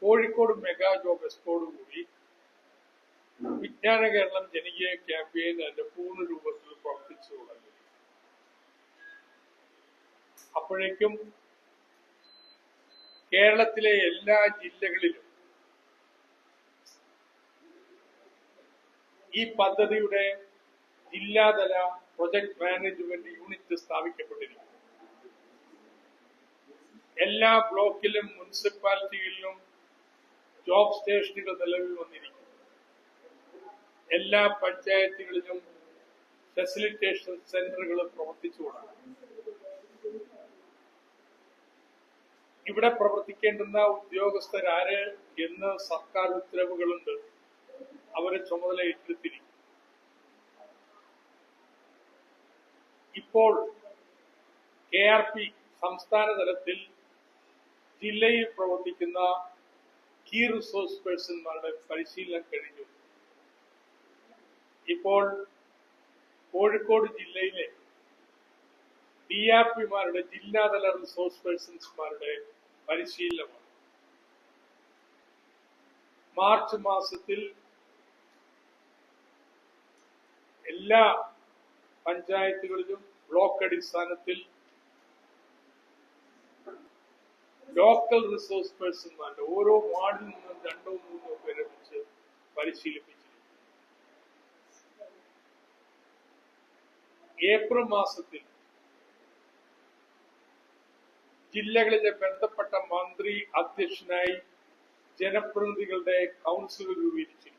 Kozhikode mega job എക്സ്പോയോടുകൂടി വിജ്ഞാന കേരളം ജനകീയ campaign അതിന്റെ പൂർണ്ണ രൂപത്തിൽ പ്രവർത്തിച്ചു തുടങ്ങി. അപ്പോഴേക്കും കേരളത്തിലെ എല്ലാ ജില്ലകളിലും ഈ പദ്ധതിയുടെ ജില്ലാതല പ്രൊജക്ട് മാനേജ്മെന്റ് യൂണിറ്റ് സ്ഥാപിക്കപ്പെട്ടിരിക്കുന്നു. എല്ലാ ബ്ലോക്കിലും മുനിസിപ്പാലിറ്റികളിലും ജോബ് സ്റ്റേഷനുകൾ നിലവിൽ വന്നിരിക്കുന്നു. എല്ലാ പഞ്ചായത്തുകളിലും ഫെസിലിറ്റേഷൻ സെന്ററുകൾ പ്രവർത്തിച്ചു തുടങ്ങും. ഇവിടെ പ്രവർത്തിക്കേണ്ടുന്ന ഉദ്യോഗസ്ഥരാര് എന്ന് സർക്കാർ ഉത്തരവുകളുണ്ട്. അവരെ ചുമതല ഏറ്റെടുത്തിരിക്കും. ഇപ്പോൾ KRP സംസ്ഥാന തലത്തിൽ ജില്ലയിൽ പ്രവർത്തിക്കുന്ന കീ റിസോഴ്സ് പേഴ്സൺമാരുടെ പരിശീലനം കഴിഞ്ഞു. ഇപ്പോൾ കോഴിക്കോട് ജില്ലയിലെ DRPമാരുടെ ജില്ലാതല റിസോഴ്സ് പേഴ്സൺസ്മാരുടെ പരിശീലനമാണ്. മാർച്ച് മാസത്തിൽ എല്ലാ പഞ്ചായത്തുകളിലും ബ്ലോക്ക് അടിസ്ഥാനത്തിൽ ലോക്കൽ റിസോഴ്സ് പേഴ്സൺമാരുടെ ഓരോ വാർഡിൽ നിന്നും 2-3 പേരെ വെച്ച് പരിശീലിപ്പിച്ചിരിക്കുന്നു. ഏപ്രിൽ മാസത്തിൽ ജില്ലകളിലെ ബന്ധപ്പെട്ട മന്ത്രി അധ്യക്ഷനായി ജനപ്രതിനിധികളുടെ കൗൺസിൽ രൂപീകരിച്ചിരിക്കുന്നു.